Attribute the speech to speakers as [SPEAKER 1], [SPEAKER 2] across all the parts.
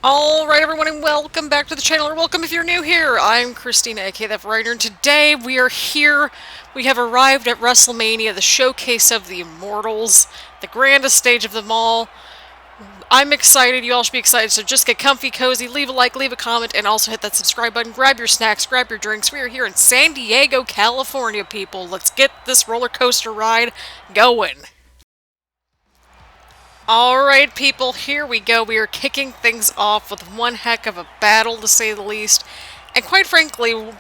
[SPEAKER 1] Alright everyone, and welcome back to the channel, or welcome if you're new here. I'm Christina, aka The Writer, and today we are here. We have arrived at WrestleMania, the showcase of the Immortals, the grandest stage of them all. I'm excited, you all should be excited, so just get comfy, cozy, leave a like, leave a comment, and also hit that subscribe button. Grab your snacks, grab your drinks. We are here in San Diego, California, people. Let's get this roller coaster ride going. Alright people, here we go. We are kicking things off with one heck of a battle, to say the least. And quite frankly,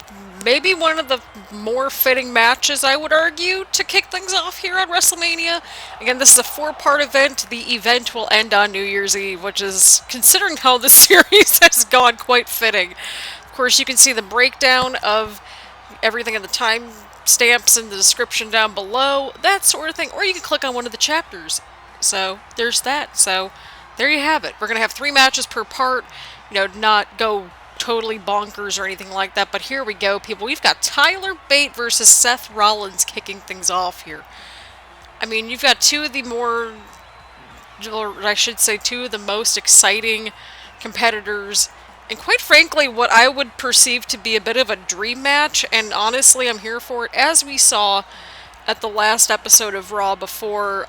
[SPEAKER 1] maybe one of the more fitting matches, I would argue, to kick things off here on WrestleMania. Again, this is a four-part event. The event will end on New Year's Eve, which is, considering how the series has gone, quite fitting. Of course, you can see the breakdown of everything in the time stamps in the description down below, that sort of thing. Or you can click on one of the chapters. So, there's that. So, there you have it. We're going to have 3 matches per part. You know, not go totally bonkers or anything like that. But here we go, people. We've got Tyler Bate versus Seth Rollins kicking things off here. I mean, you've got two of the more, or I should say, two of the most exciting competitors. And quite frankly, what I would perceive to be a bit of a dream match. And honestly, I'm here for it. As we saw at the last episode of Raw before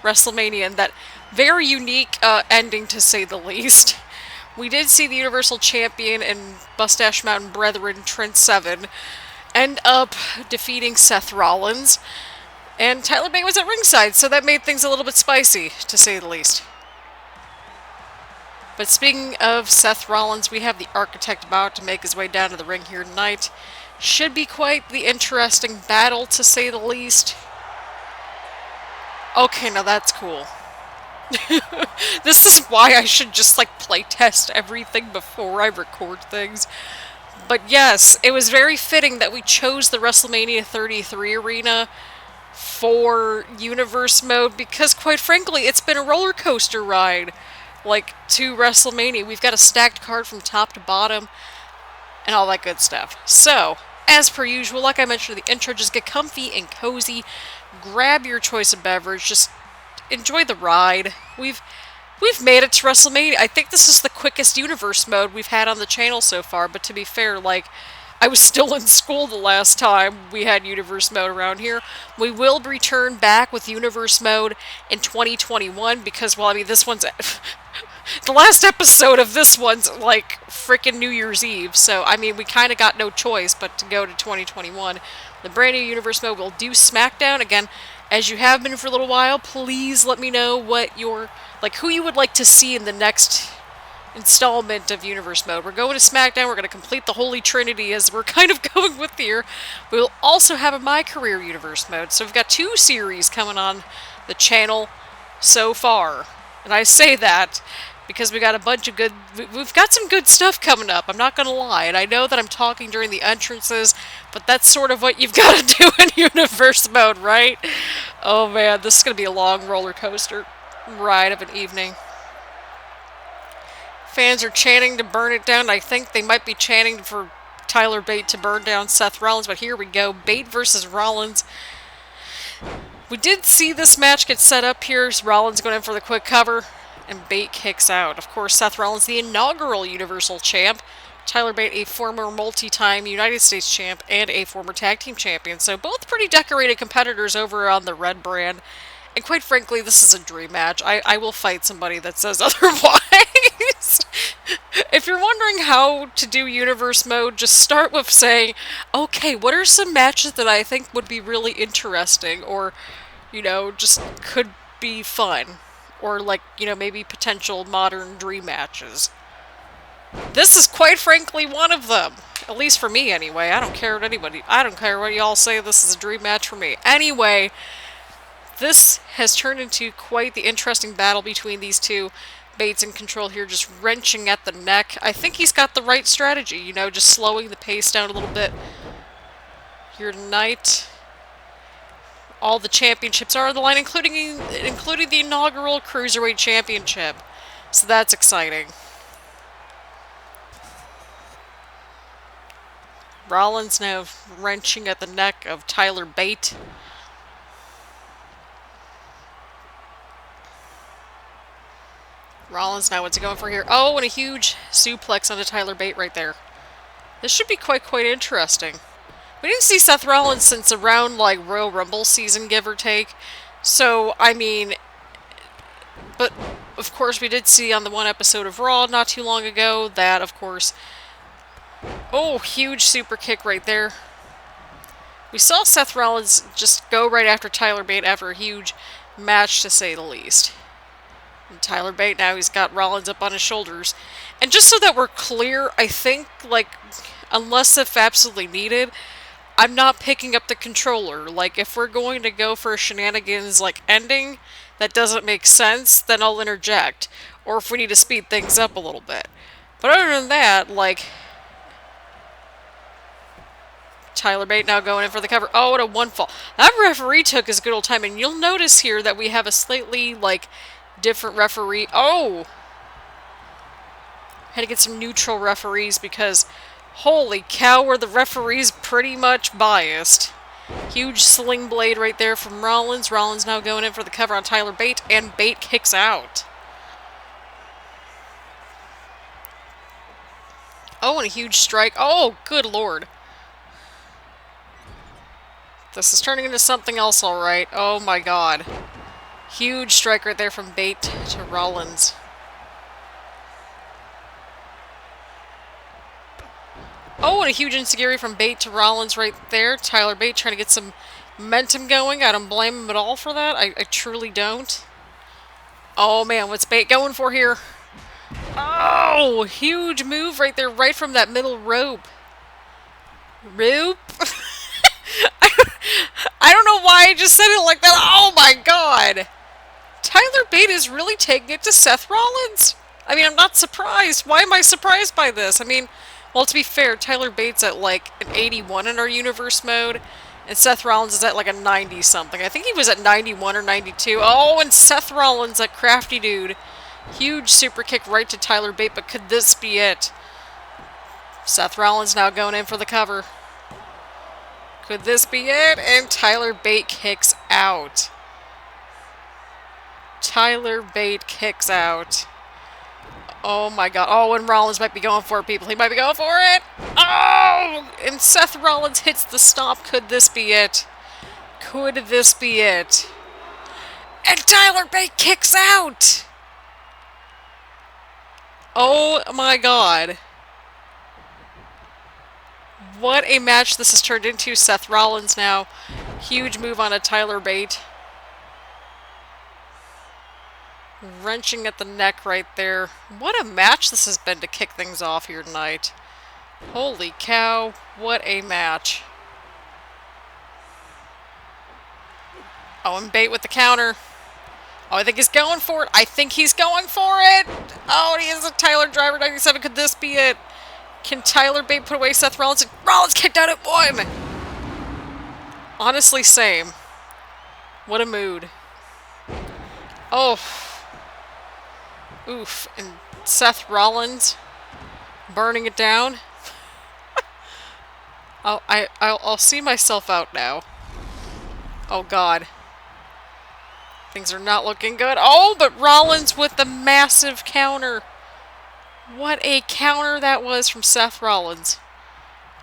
[SPEAKER 1] WrestleMania, and that very unique ending, to say the least. We did see the Universal Champion and Mustache Mountain Brethren, Trent Seven, end up defeating Seth Rollins, and Tyler Bate was at ringside, so that made things a little bit spicy, to say the least. But speaking of Seth Rollins, we have the Architect about to make his way down to the ring here tonight. Should be quite the interesting battle, to say the least. Okay, now that's cool. This is why I should just, like, playtest everything before I record things. But yes, it was very fitting that we chose the WrestleMania 33 arena for Universe Mode, because, quite frankly, it's been a roller coaster ride, like, to WrestleMania. We've got a stacked card from top to bottom, and all that good stuff. So, as per usual, like I mentioned in the intro, just get comfy and cozy. Grab your choice of beverage, just enjoy the ride. We've made it to WrestleMania. I think this is the quickest Universe Mode we've had on the channel so far, but to be fair, like, I was still in school the last time we had Universe Mode around here. We will return back with Universe Mode in 2021, because, well, I mean, this one's the last episode of this one's, like, frickin' New Year's Eve, so, I mean, we kind of got no choice but to go to 2021. The brand new Universe Mode will do Smackdown. Again, as you have been for a little while, please let me know what your, like, who you would like to see in the next installment of Universe Mode. We're going to Smackdown. We're going to complete the Holy Trinity, as we're kind of going with here. We will also have a My Career Universe Mode. So we've got 2 series coming on the channel so far. And I say that because we got a bunch of good, we've got some good stuff coming up, I'm not going to lie. And I know that I'm talking during the entrances, but that's sort of what you've got to do in Universe Mode, right? Oh man, this is going to be a long roller coaster ride of an evening. Fans are chanting to burn it down. I think they might be chanting for Tyler Bate to burn down Seth Rollins, but here we go. Bate versus Rollins. We did see this match get set up here. Rollins going in for the quick cover, and Bate kicks out. Of course, Seth Rollins, the inaugural Universal Champ. Tyler Bate, a former multi-time United States Champ and a former Tag Team Champion. So both pretty decorated competitors over on the Red brand. And quite frankly, this is a dream match. I will fight somebody that says otherwise. If you're wondering how to do Universe Mode, just start with saying, okay, what are some matches that I think would be really interesting, or, you know, just could be fun, or, like, you know, maybe potential modern dream matches. This is quite frankly one of them. At least for me, anyway. I don't care what y'all say, this is a dream match for me. Anyway, this has turned into quite the interesting battle between these two. Bates in control here, just wrenching at the neck. I think he's got the right strategy, you know, just slowing the pace down a little bit here tonight. All the championships are on the line, including the inaugural Cruiserweight Championship. So that's exciting. Rollins now wrenching at the neck of Tyler Bate. Rollins now, what's he going for here? Oh, and a huge suplex onto Tyler Bate right there. This should be quite interesting. We didn't see Seth Rollins since around, like, Royal Rumble season, give or take. So, I mean... But, of course, we did see on the one episode of Raw not too long ago that, of course... Oh, huge super kick right there. We saw Seth Rollins just go right after Tyler Bate after a huge match, to say the least. And Tyler Bate now, he's got Rollins up on his shoulders. And just so that we're clear, I think, like, unless if absolutely needed, I'm not picking up the controller. Like, if we're going to go for a shenanigans, like, ending that doesn't make sense, then I'll interject. Or if we need to speed things up a little bit. But other than that, like... Tyler Bate now going in for the cover. Oh, and a one fall. That referee took his good old time. And you'll notice here that we have a slightly, like, different referee. Oh! Had to get some neutral referees because, holy cow, were the referees pretty much biased. Huge sling blade right there from Rollins. Rollins now going in for the cover on Tyler Bate. And Bate kicks out. Oh, and a huge strike. Oh, good lord. This is turning into something else, alright. Oh my god. Huge strike right there from Bate to Rollins. Oh, and a huge enziguri from Bate to Rollins right there. Tyler Bate trying to get some momentum going. I don't blame him at all for that. I truly don't. Oh man, what's Bate going for here? Oh, huge move right there, right from that middle rope. Rope? I don't know why I just said it like that. Oh my god! Tyler Bate is really taking it to Seth Rollins. I mean, I'm not surprised. Why am I surprised by this? I mean, well, to be fair, Tyler Bate's at like an 81 in our universe mode, and Seth Rollins is at like a 90-something. I think he was at 91 or 92. Oh, and Seth Rollins, that crafty dude. Huge super kick right to Tyler Bate, but could this be it? Seth Rollins now going in for the cover. Could this be it? And Tyler Bate kicks out. Tyler Bate kicks out. Oh my god. Oh, and Rollins might be going for it, people. He might be going for it. Oh! And Seth Rollins hits the stomp. Could this be it? Could this be it? And Tyler Bate kicks out! Oh my god. What a match this has turned into. Seth Rollins now. Huge move on a Tyler Bate. Wrenching at the neck right there. What a match this has been to kick things off here tonight. Holy cow. What a match. Oh, and Bate with the counter. Oh, I think he's going for it. I think he's going for it. Oh, and he is a Tyler Driver 97. Could this be it? Can Tyler Bate put away Seth Rollins? Rollins kicked out at one! Honestly, same. What a mood. Oh. Oof. And Seth Rollins burning it down. I'll see myself out now. Oh, God. Things are not looking good. Oh, but Rollins with the massive counter. What a counter that was from Seth Rollins.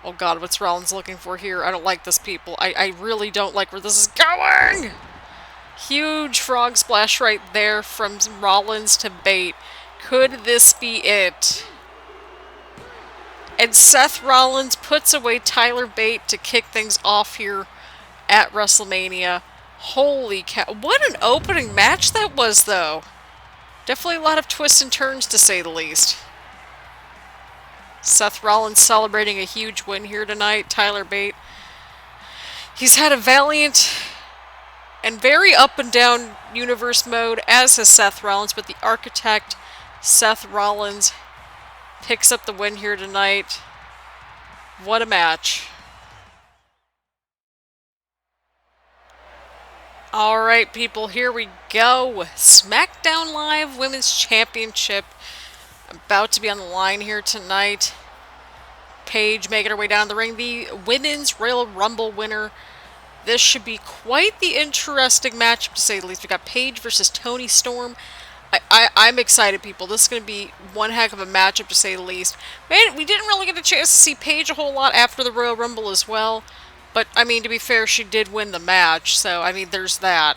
[SPEAKER 1] Oh god, what's Rollins looking for here? I don't like this, people. I really don't like where this is going! Huge frog splash right there from Rollins to Bate. Could this be it? And Seth Rollins puts away Tyler Bate to kick things off here at WrestleMania. Holy cow. What an opening match that was, though. Definitely a lot of twists and turns, to say the least. Seth Rollins celebrating a huge win here tonight. Tyler Bate. He's had a valiant and very up and down universe mode, as has Seth Rollins, but the architect, Seth Rollins, picks up the win here tonight. What a match. Alright, people, here we go. Smackdown Live Women's Championship about to be on the line here tonight. Paige making her way down the ring, the Women's Royal Rumble winner. This should be quite the interesting matchup, to say the least. We got Paige versus Toni Storm. I'm excited, people. This is going to be one heck of a matchup, to say the least. Man, we didn't really get a chance to see Paige a whole lot after the Royal Rumble as well. But, I mean, to be fair, she did win the match. So, I mean, there's that.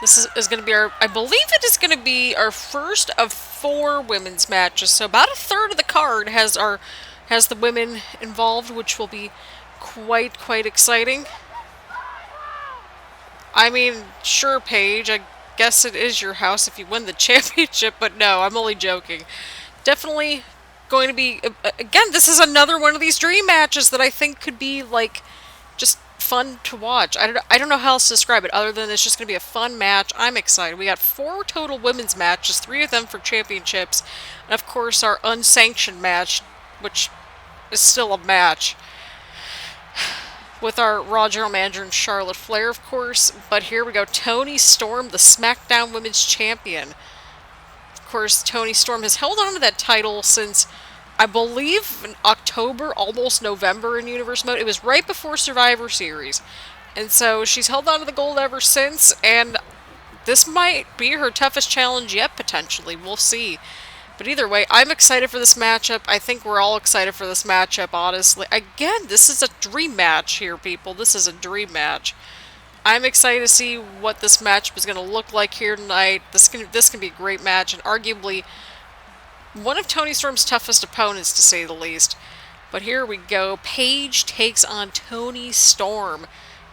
[SPEAKER 1] This is going to be our... I believe it is going to be our first of 4 women's matches. So, about a third of the card has the women involved, which will be quite exciting. I mean, sure, Paige, I guess it is your house if you win the championship, but no, I'm only joking. Definitely going to be... Again, this is another one of these dream matches that I think could be, like, just fun to watch. I don't know how else to describe it, other than it's just going to be a fun match. I'm excited. We got 4 total women's matches, 3 of them for championships, and of course our unsanctioned match, which is still a match, with our Raw General Manager and Charlotte Flair, of course. But here we go. Toni Storm, the Smackdown Women's Champion. Of course, Toni Storm has held on to that title since, I believe, in October, almost November in Universe Mode. It was right before Survivor Series. And so she's held on to the gold ever since, and this might be her toughest challenge yet, potentially. We'll see. But either way, I'm excited for this matchup. I think we're all excited for this matchup, honestly. Again, this is a dream match here, people. This is a dream match. I'm excited to see what this matchup is going to look like here tonight. This can be a great match, and arguably one of Toni Storm's toughest opponents, to say the least. But here we go. Paige takes on Toni Storm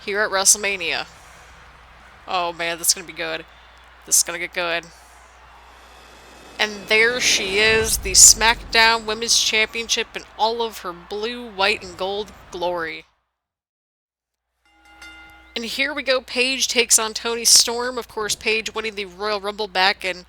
[SPEAKER 1] here at WrestleMania. Oh man, this is going to be good. This is going to get good. And there she is, the SmackDown Women's Championship in all of her blue, white, and gold glory. And here we go, Paige takes on Toni Storm. Of course, Paige winning the Royal Rumble back in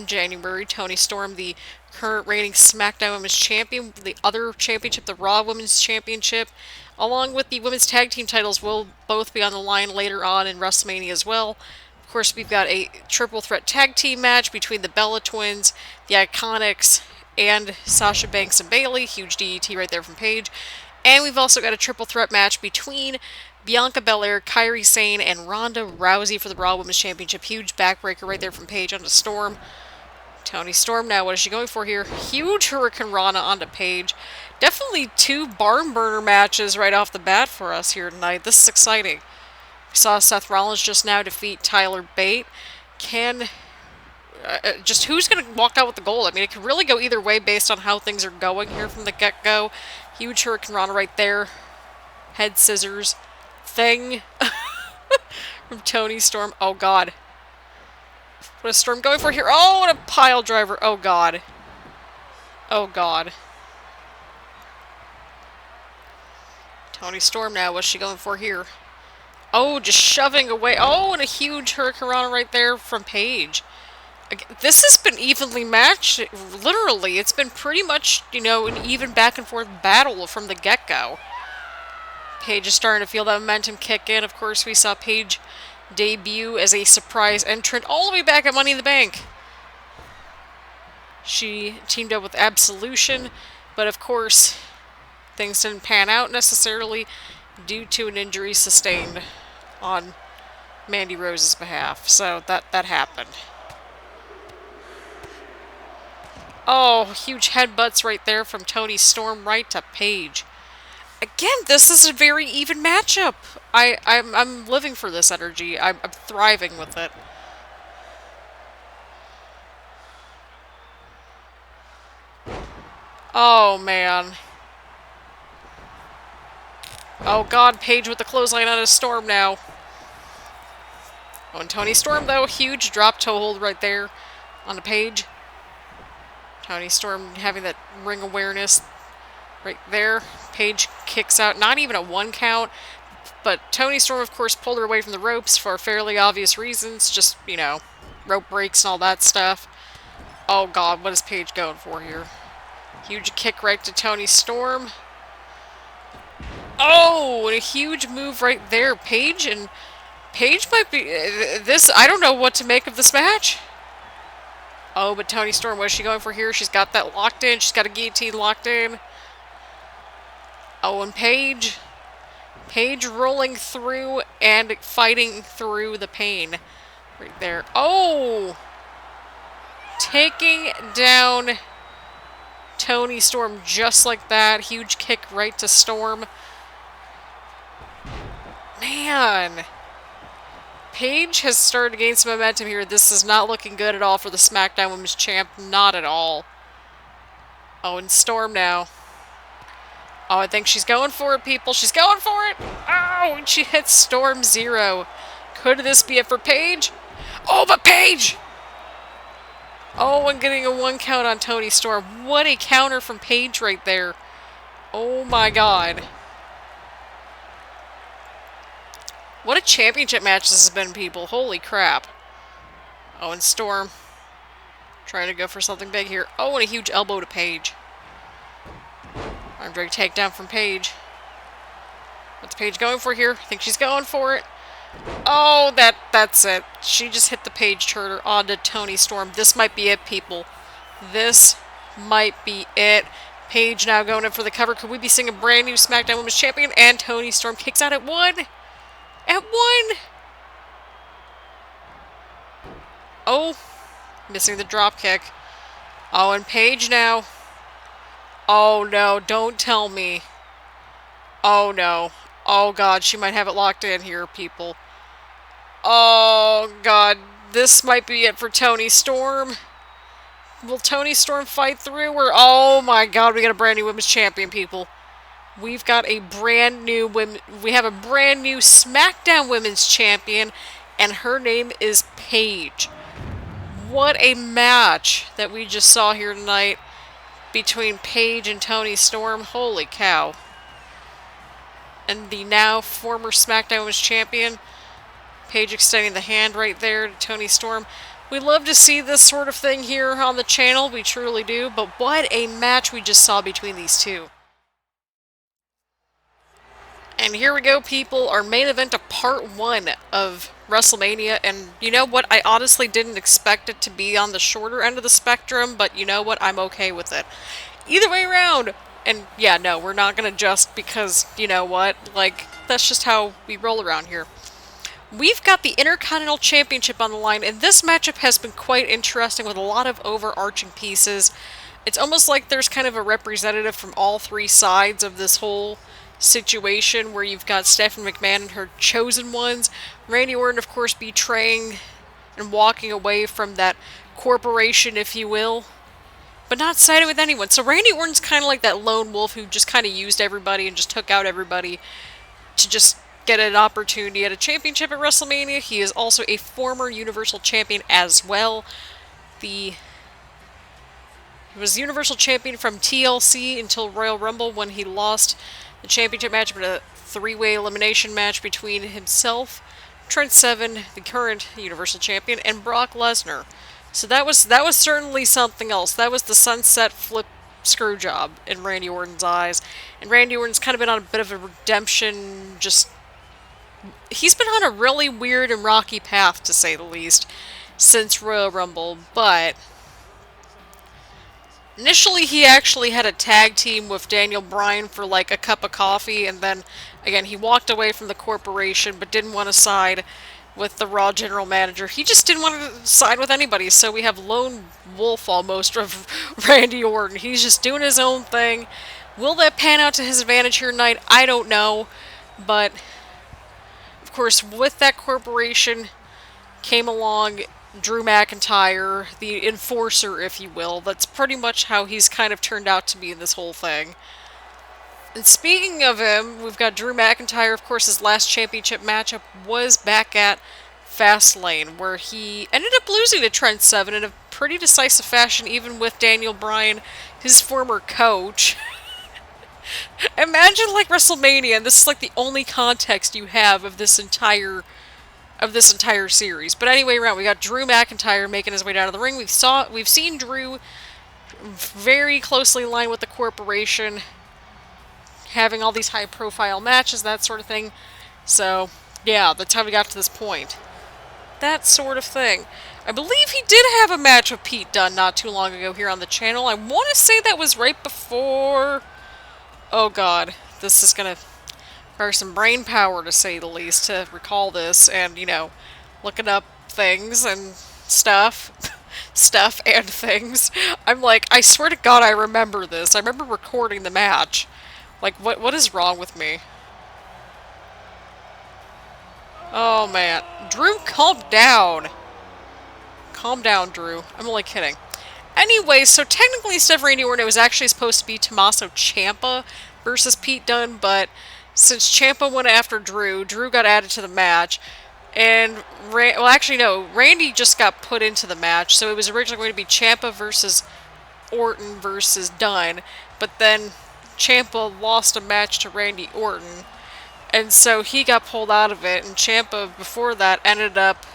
[SPEAKER 1] January. Toni Storm, the current reigning SmackDown Women's Champion. The other championship, the Raw Women's Championship, along with the Women's Tag Team titles, will both be on the line later on in WrestleMania as well. Of course, we've got a triple threat tag team match between the Bella Twins, the Iconics, and Sasha Banks and Bayley. Huge DET right there from Paige. And we've also got a triple threat match between Bianca Belair, Kairi Sane, and Ronda Rousey for the Raw Women's Championship. Huge backbreaker right there from Paige onto Storm. Toni Storm now, what is she going for here? Huge Hurricane Rana onto Paige. Definitely 2 barn burner matches right off the bat for us here tonight. This is exciting. We saw Seth Rollins just now defeat Tyler Bate. Just who's going to walk out with the gold? I mean, it could really go either way based on how things are going here from the get-go. Huge Hurricane Rana right there. Head scissors thing from Toni Storm. Oh, God. What is Storm going for here? Oh, and a pile driver. Oh, God. Oh, God. Toni Storm now. What's she going for here? Oh, just shoving away. Oh, and a huge Hurricane Rana right there from Paige. This has been evenly matched. Literally, it's been pretty much, you know, an even back and forth battle from the get-go. Paige is starting to feel that momentum kick in. Of course, we saw Paige debut as a surprise entrant all the way back at Money in the Bank. She teamed up with Absolution, but of course, things didn't pan out necessarily due to an injury sustained on Mandy Rose's behalf. So that happened. Oh, huge headbutts right there from Toni Storm right to Paige. Again, this is a very even matchup. I'm living for this energy. I'm thriving with it. Oh, man. Oh, God, Paige with the clothesline on a Storm now. Oh, and Toni Storm, though, huge drop toe hold right there on the Paige. Toni Storm having that ring awareness right there. Paige kicks out, not even a 1 count, but Toni Storm, of course, pulled her away from the ropes for fairly obvious reasons. Just, you know, rope breaks and all that stuff. Oh, God, what is Paige going for here? Huge kick right to Toni Storm. Oh, and a huge move right there. Paige might be... This, I don't know what to make of this match. Oh, but Toni Storm, what is she going for here? She's got that locked in. She's got a guillotine locked in. Oh, and Paige rolling through and fighting through the pain. Right there. Oh! taking down Toni Storm just like that. Huge kick right to Storm. Man. Paige has started to gain some momentum here. This is not looking good at all for the Smackdown Women's Champ. Not at all. Oh, and Storm now. Oh, I think she's going for it, people. She's going for it. Oh, and she hits Storm 0. Could this be it for Paige? Oh, but Paige! Oh, and getting a 1 count on Toni Storm. What a counter from Paige right there. Oh my god. What a championship match this has been, people. Holy crap. Oh, and Storm trying to go for something big here. Oh, and a huge elbow to Paige. Arm drag takedown from Paige. What's Paige going for here? I think she's going for it. Oh, that's it. She just hit the Paige turner onto Toni Storm. This might be it, people. This might be it. Paige now going in for the cover. Could we be seeing a brand new SmackDown Women's Champion? And Toni Storm kicks out at 1. At 1. Oh, missing the drop kick. Oh, and Paige now. Oh no, don't tell me. Oh no. Oh god, she might have it locked in here, people. Oh god, this might be it for Toni Storm. Will Toni Storm fight through? Or oh my god, we got a brand new women's champion, people. We've got a brand new we have a brand new SmackDown Women's Champion, and her name is Paige. What a match that we just saw here tonight between Paige and Toni Storm. Holy cow. And the now former SmackDown Women's Champion, Paige extending the hand right there to Toni Storm. We love to see this sort of thing here on the channel, we truly do, but what a match we just saw between these two. And here we go, people, our main event of part 1 of WrestleMania, and you know what, I honestly didn't expect it to be on the shorter end of the spectrum, but you know what, I'm okay with it. Either way around, and yeah, no, we're not going to adjust because, you know what, like, that's just how we roll around here. We've got the Intercontinental Championship on the line, and this matchup has been quite interesting with a lot of overarching pieces. It's almost like there's kind of a representative from all 3 sides of this whole situation, where you've got Stephanie McMahon and her chosen ones, Randy Orton, of course, betraying and walking away from that corporation, if you will, but not siding with anyone. So Randy Orton's kind of like that lone wolf who just kind of used everybody and just took out everybody to just get an opportunity at a championship at WrestleMania. He is also a former Universal Champion as well. He was Universal Champion from TLC until Royal Rumble, when he lost the championship match in a 3-way elimination match between himself, Trent Seven, the current Universal Champion, and Brock Lesnar. So that was certainly something else. That was the sunset flip screw job in Randy Orton's eyes. And Randy Orton's kind of been on a bit of a redemption, he's been on a really weird and rocky path, to say the least, since Royal Rumble, but initially, he actually had a tag team with Daniel Bryan for like a cup of coffee, and then, again, he walked away from the corporation, but didn't want to side with the Raw general manager. He just didn't want to side with anybody, so we have lone wolf almost of Randy Orton. He's just doing his own thing. Will that pan out to his advantage here tonight? I don't know, but of course, with that corporation came along Drew McIntyre, the enforcer, if you will. That's pretty much how he's kind of turned out to be in this whole thing. And speaking of him, we've got Drew McIntyre. Of course, his last championship matchup was back at Fastlane, where he ended up losing to Trent Seven in a pretty decisive fashion, even with Daniel Bryan, his former coach. Imagine, like, WrestleMania, and this is like the only context you have of this entire series. But anyway, around, we got Drew McIntyre making his way down to the ring. We've seen Drew very closely aligned with the corporation, having all these high-profile matches, that sort of thing. So, yeah, that's how we got to this point. That sort of thing. I believe he did have a match with Pete Dunne not too long ago here on the channel. I want to say that was right before... Oh god, this is gonna require some brain power, to say the least, to recall this and, you know, looking up things and stuff. stuff and things. I'm like, I swear to God I remember this. I remember recording the match. Like, what is wrong with me? Oh, man. Drew, calm down. Calm down, Drew. I'm only kidding. Anyway, so technically instead of Randy Orton, it was actually supposed to be Tommaso Ciampa versus Pete Dunne, but since Ciampa went after Drew, Drew got added to the match, and, well, actually, no, Randy just got put into the match, so it was originally going to be Ciampa versus Orton versus Dunne, but then Ciampa lost a match to Randy Orton, and so he got pulled out of it, and Ciampa, before that, ended up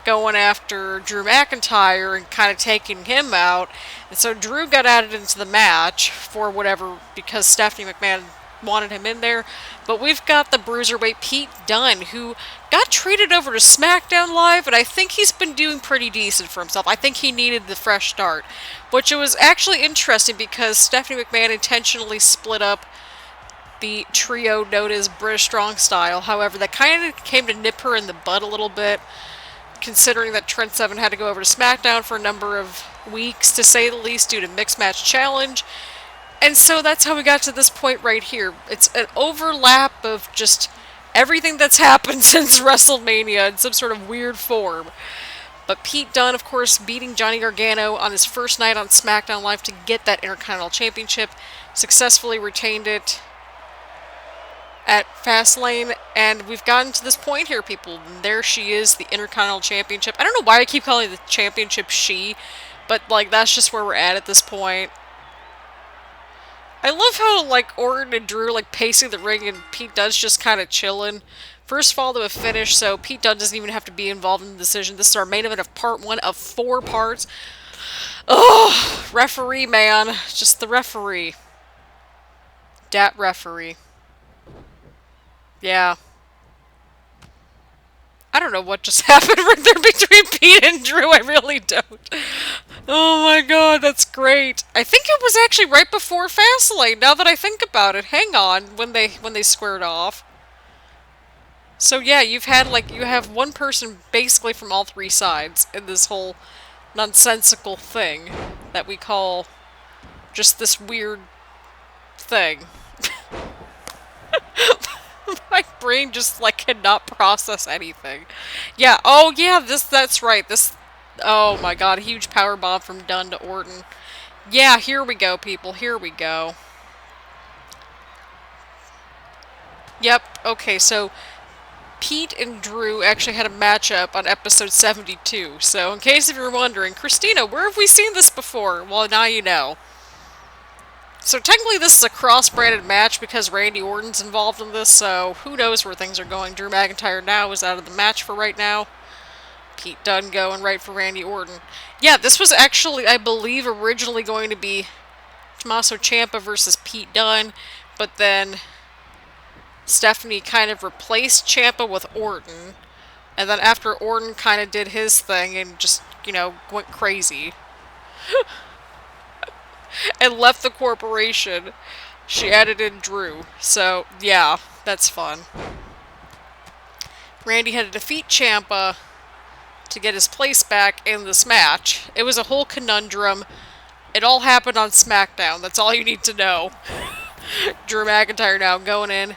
[SPEAKER 1] going after Drew McIntyre and kind of taking him out. And so Drew got added into the match for whatever, because Stephanie McMahon wanted him in there. But we've got the Bruiserweight Pete Dunne, who got traded over to Smackdown Live, and I think he's been doing pretty decent for himself. I think he needed the fresh start, which was actually interesting because Stephanie McMahon intentionally split up the trio known as British Strong Style. However, that kind of came to nip her in the butt a little bit, considering that Trent Seven had to go over to SmackDown for a number of weeks, to say the least, due to Mixed Match Challenge. And so that's how we got to this point right here. It's an overlap of just everything that's happened since WrestleMania in some sort of weird form. But Pete Dunne, of course, beating Johnny Gargano on his first night on SmackDown Live to get that Intercontinental Championship, successfully retained it at Fastlane, and we've gotten to this point here, people. And there she is, the Intercontinental Championship. I don't know why I keep calling the championship she, but, like, that's just where we're at this point. I love how, like, Orton and Drew, like, pacing the ring, and Pete Dunne's just kind of chilling. First fall to a finish, so Pete Dunne doesn't even have to be involved in the decision. This is our main event of part 1 of 4 parts. Oh, referee, man. Just the referee. Dat referee. Yeah. I don't know what just happened right there between Pete and Drew. I really don't. Oh my god, that's great. I think it was actually right before Fastlane, now that I think about it. Hang on, when they squared off. So yeah, you have one person basically from all 3 sides in this whole nonsensical thing that we call just this weird thing. My brain just, like, cannot process anything. Yeah, oh yeah, that's right. Oh my god, a huge powerbomb from Dunne to Orton. Yeah, here we go, people, here we go. Yep, okay, so Pete and Drew actually had a matchup on episode 72. So, in case if you're wondering, Christina, where have we seen this before? Well, now you know. So technically this is a cross-branded match because Randy Orton's involved in this, so who knows where things are going. Drew McIntyre now is out of the match for right now. Pete Dunne going right for Randy Orton. Yeah, this was actually, I believe, originally going to be Tommaso Ciampa versus Pete Dunne, but then Stephanie kind of replaced Ciampa with Orton, and then after Orton kind of did his thing and just, you know, went crazy and left the corporation, she added in Drew. So, yeah, that's fun. Randy had to defeat Ciampa to get his place back in this match. It was a whole conundrum. It all happened on SmackDown. That's all you need to know. Drew McIntyre now going in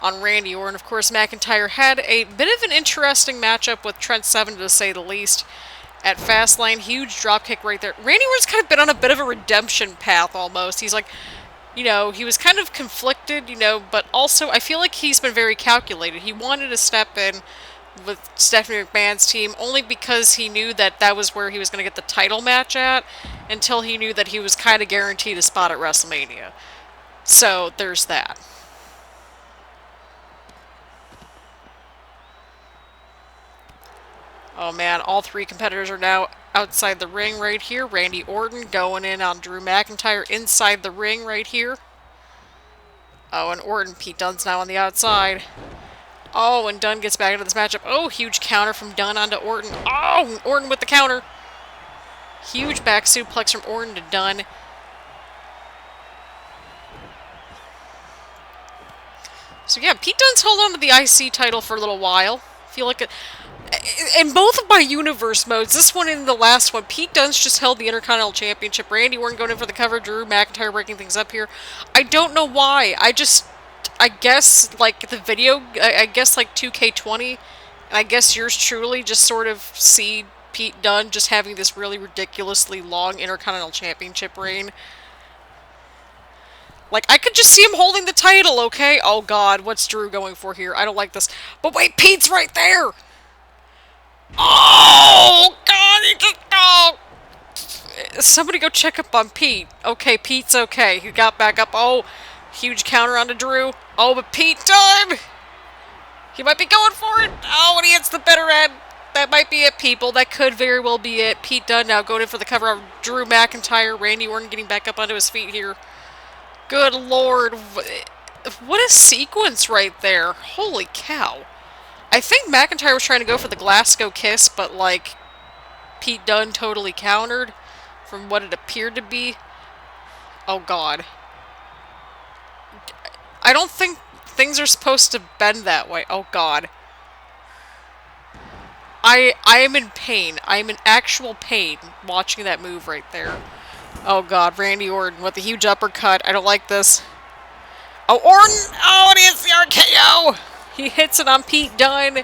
[SPEAKER 1] on Randy Orton. Of course, McIntyre had a bit of an interesting matchup with Trent Seven, to say the least, at Fastlane. Huge dropkick right there. Randy Orton's kind of been on a bit of a redemption path, almost. He's like, you know, he was kind of conflicted, you know, but also I feel like he's been very calculated. He wanted to step in with Stephanie McMahon's team only because he knew that that was where he was going to get the title match at, until he knew that he was kind of guaranteed a spot at WrestleMania. So, there's that. Oh man, all 3 competitors are now outside the ring right here. Randy Orton going in on Drew McIntyre inside the ring right here. Oh, and Orton, Pete Dunne's now on the outside. Oh, and Dunne gets back into this matchup. Oh, huge counter from Dunne onto Orton. Oh, Orton with the counter. Huge back suplex from Orton to Dunne. So yeah, Pete Dunne's held on to the IC title for a little while. I feel like In both of my universe modes, this one and the last one, Pete Dunne's just held the Intercontinental Championship. Randy Orton going in for the cover. Drew McIntyre breaking things up here. I don't know why. I guess, like, the video, I guess, like, 2K20, and I guess yours truly just sort of see Pete Dunne just having this really ridiculously long Intercontinental Championship reign. Like, I could just see him holding the title, okay? Oh, God, what's Drew going for here? I don't like this. But wait, Pete's right there! Oh, God, he just... Oh! Somebody go check up on Pete. Okay, Pete's okay. He got back up. Oh, huge counter onto Drew. Oh, but Pete Dunne! He might be going for it. Oh, and he hits the better end. That might be it, people. That could very well be it. Pete Dunne now going in for the cover of Drew McIntyre. Randy Orton getting back up onto his feet here. Good Lord. What a sequence right there. Holy cow. I think McIntyre was trying to go for the Glasgow kiss, but, like, Pete Dunne totally countered from what it appeared to be. Oh, God. I don't think things are supposed to bend that way. Oh, God. I am in pain. I am in actual pain watching that move right there. Oh, God. Randy Orton with a huge uppercut. I don't like this. Oh, Orton! Oh, and he hits the RKO! He hits it on Pete Dunne.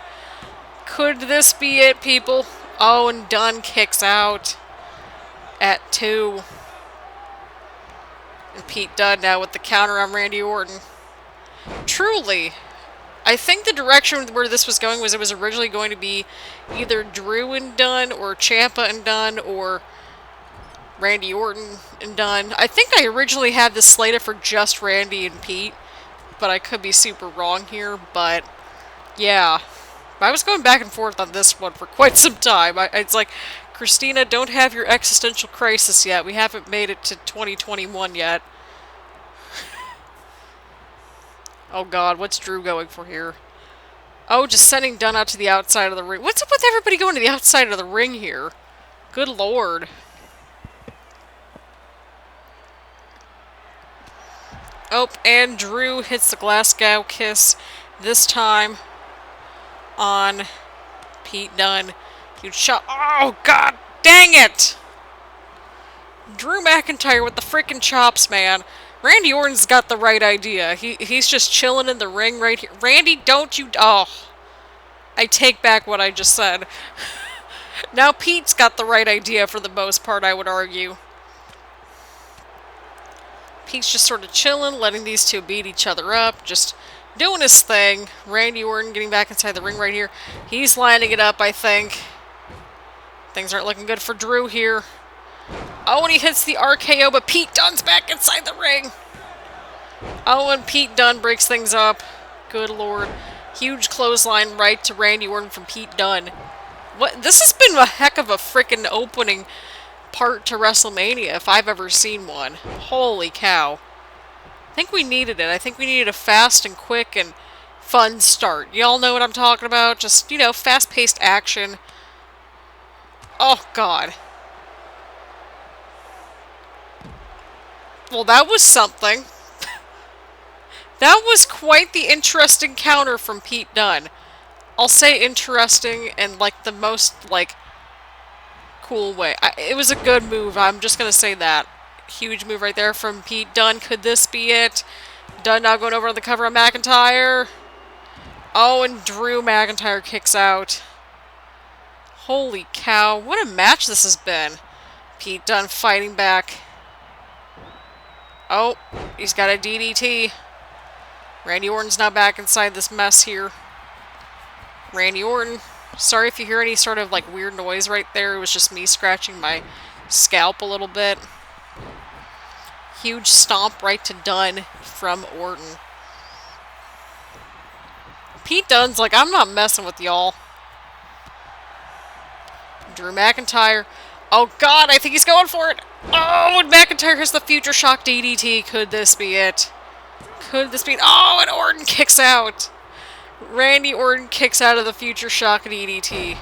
[SPEAKER 1] Could this be it, people? Oh, and Dunne kicks out at 2. And Pete Dunne now with the counter on Randy Orton. Truly, I think the direction where this was going was it was originally going to be either Drew and Dunne, or Ciampa and Dunne, or Randy Orton and Dunne. I think I originally had this slated for just Randy and Pete, but I could be super wrong here, but yeah. I was going back and forth on this one for quite some time. It's like, Christina, don't have your existential crisis yet. We haven't made it to 2021 yet. Oh, God, what's Drew going for here? Oh, just sending Dunne out to the outside of the ring. What's up with everybody going to the outside of the ring here? Good Lord. Oh, and Drew hits the Glasgow kiss, this time on Pete Dunne. Huge shot. Oh, God dang it! Drew McIntyre with the freaking chops, man. Randy Orton's got the right idea. He's just chilling in the ring right here. Randy, don't you... Oh. I take back what I just said. Now Pete's got the right idea for the most part, I would argue. Pete's just sort of chilling, letting these two beat each other up, just doing his thing. Randy Orton getting back inside the ring right here. He's lining it up, I think. Things aren't looking good for Drew here. Oh, and he hits the RKO, but Pete Dunne's back inside the ring. Oh, and Pete Dunne breaks things up. Good Lord. Huge clothesline right to Randy Orton from Pete Dunne. What? This has been a heck of a freaking opening part to WrestleMania, if I've ever seen one. Holy cow. I think we needed it. I think we needed a fast and quick and fun start. Y'all know what I'm talking about? Just, you know, fast-paced action. Oh, God. Well, that was something. That was quite the interesting counter from Pete Dunne. I'll say interesting and, like, the most, like, cool way. It was a good move. I'm just going to say that. Huge move right there from Pete Dunne. Could this be it? Dunne now going over on the cover of McIntyre. Oh, and Drew McIntyre kicks out. Holy cow. What a match this has been. Pete Dunne fighting back. Oh, he's got a DDT. Randy Orton's now back inside this mess here. Randy Orton. Sorry if you hear any sort of like weird noise right there. It was just me scratching my scalp a little bit. Huge stomp right to Dunne from Orton. Pete Dunne's like, I'm not messing with y'all. Drew McIntyre. Oh, God, I think he's going for it. Oh, and McIntyre has the Future Shock DDT. Could this be it? Could this be it? Oh, and Orton kicks out. Randy Orton kicks out of the Future Shock DDT.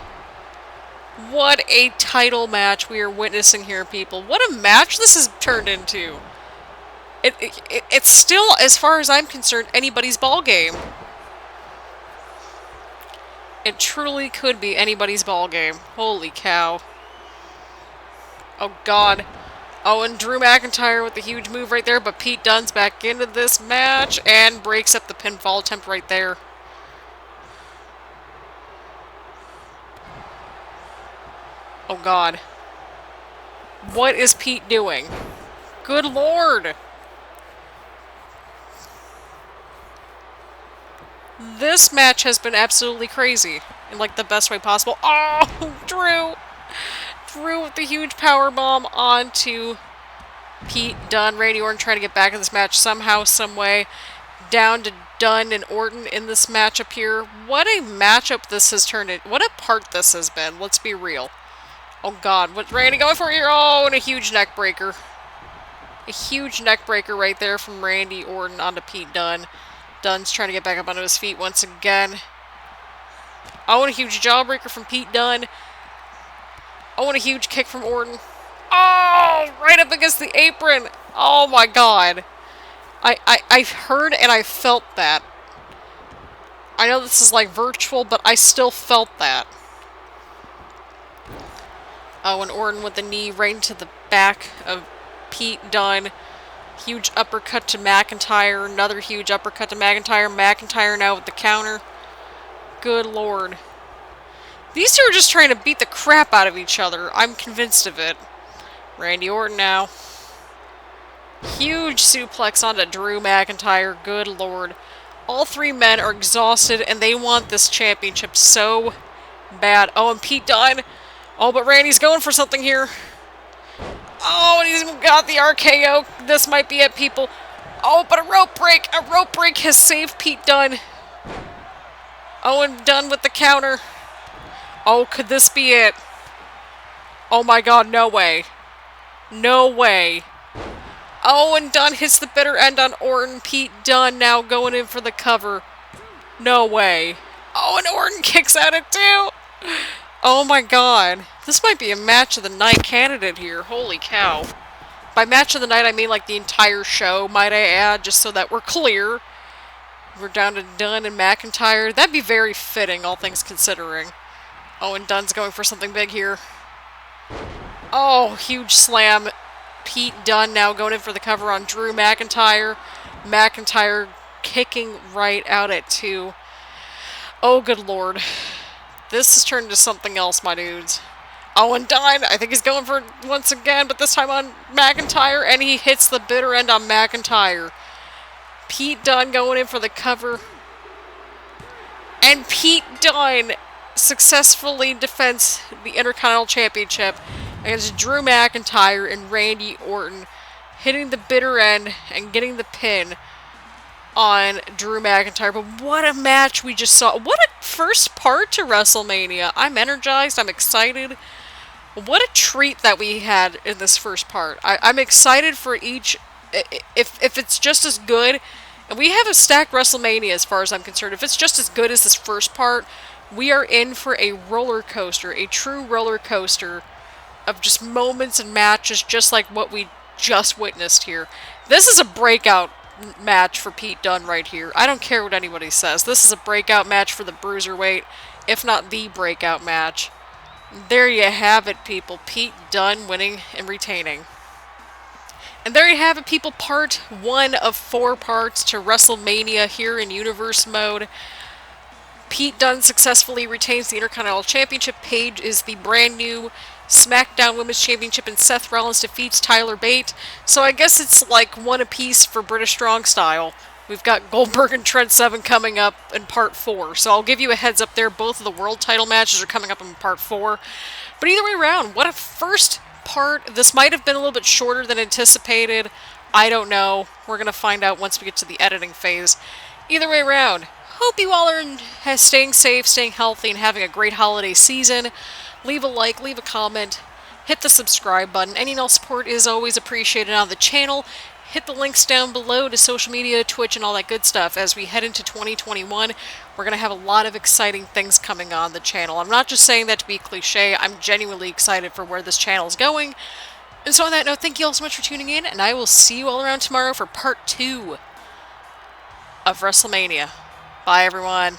[SPEAKER 1] What a title match we are witnessing here, people. What a match this has turned into. It's still, as far as I'm concerned, anybody's ball game. It truly could be anybody's ball game. Holy cow. Oh, God. Oh, and Drew McIntyre with the huge move right there, but Pete Dunne's back into this match and breaks up the pinfall attempt right there. Oh, God. What is Pete doing? Good Lord. This match has been absolutely crazy. In, like, the best way possible. Oh, Drew! Drew with the huge powerbomb onto Pete Dunne. Randy Orton trying to get back in this match somehow, some way. Down to Dunne and Orton in this matchup here. What a matchup this has turned into. What a part this has been. Let's be real. Oh, God. What's Randy going for here? Oh, and a huge neck breaker. A huge neck breaker right there from Randy Orton onto Pete Dunne. Dunne's trying to get back up onto his feet once again. Oh, and a huge jawbreaker from Pete Dunne. Oh, and a huge kick from Orton. Oh, right up against the apron. Oh, my God. I've heard and I felt that. I know this is like virtual, but I still felt that. Oh, and Orton with the knee right into the back of Pete Dunne. Huge uppercut to McIntyre. Another huge uppercut to McIntyre. McIntyre now with the counter. Good Lord. These two are just trying to beat the crap out of each other. I'm convinced of it. Randy Orton now. Huge suplex onto Drew McIntyre. Good Lord. All three men are exhausted and they want this championship so bad. Oh, and Pete Dunne. Oh, but Randy's going for something here. Oh, and he's got the RKO. This might be it, people. Oh, but a rope break. A rope break has saved Pete Dunne. Oh, and Dunne with the counter. Oh, could this be it? Oh my God, no way. No way. Oh, and Dunne hits the bitter end on Orton. Pete Dunne now going in for the cover. No way. Oh, and Orton kicks at it too. Oh my God. This might be a match of the night candidate here. Holy cow. By match of the night, I mean like the entire show, might I add, just so that we're clear. We're down to Dunne and McIntyre. That'd be very fitting, all things considering. Oh, and Dunne's going for something big here. Oh, huge slam. Pete Dunne now going in for the cover on Drew McIntyre. McIntyre kicking right out at 2. Oh, good Lord. This has turned into something else, my dudes. Oh, and Dunne, I think he's going for it once again, but this time on McIntyre, and he hits the bitter end on McIntyre. Pete Dunne going in for the cover. And Pete Dunne successfully defends the Intercontinental Championship against Drew McIntyre and Randy Orton, hitting the bitter end and getting the pin on Drew McIntyre. But what a match we just saw. What a first part to WrestleMania. I'm energized. I'm excited. What a treat that we had in this first part. I'm excited for each. If it's just as good, and we have a stacked WrestleMania as far as I'm concerned, if it's just as good as this first part, we are in for a roller coaster, a true roller coaster of just moments and matches just like what we just witnessed here. This is a breakout match for Pete Dunne right here. I don't care what anybody says. This is a breakout match for the Cruiserweight, if not the breakout match. There you have it, people. Pete Dunne winning and retaining. And there you have it, people. Part 1 of 4 parts to WrestleMania here in Universe Mode. Pete Dunne successfully retains the Intercontinental Championship. Paige is the brand new Smackdown Women's Championship, and Seth Rollins defeats Tyler Bate. So I guess it's like one apiece for British Strong Style. We've got Goldberg and Trent Seven coming up in Part 4. So I'll give you a heads up there. Both of the world title matches are coming up in Part 4. But either way around, what a first part. This might have been a little bit shorter than anticipated. I don't know. We're going to find out once we get to the editing phase. Either way around, hope you all are staying safe, staying healthy, and having a great holiday season. Leave a like, leave a comment, hit the subscribe button. Any and all support is always appreciated on the channel. Hit the links down below to social media, Twitch, and all that good stuff. As we head into 2021, we're going to have a lot of exciting things coming on the channel. I'm not just saying that to be cliche. I'm genuinely excited for where this channel is going. And so on that note, thank you all so much for tuning in, and I will see you all around tomorrow for Part 2 of WrestleMania. Bye, everyone.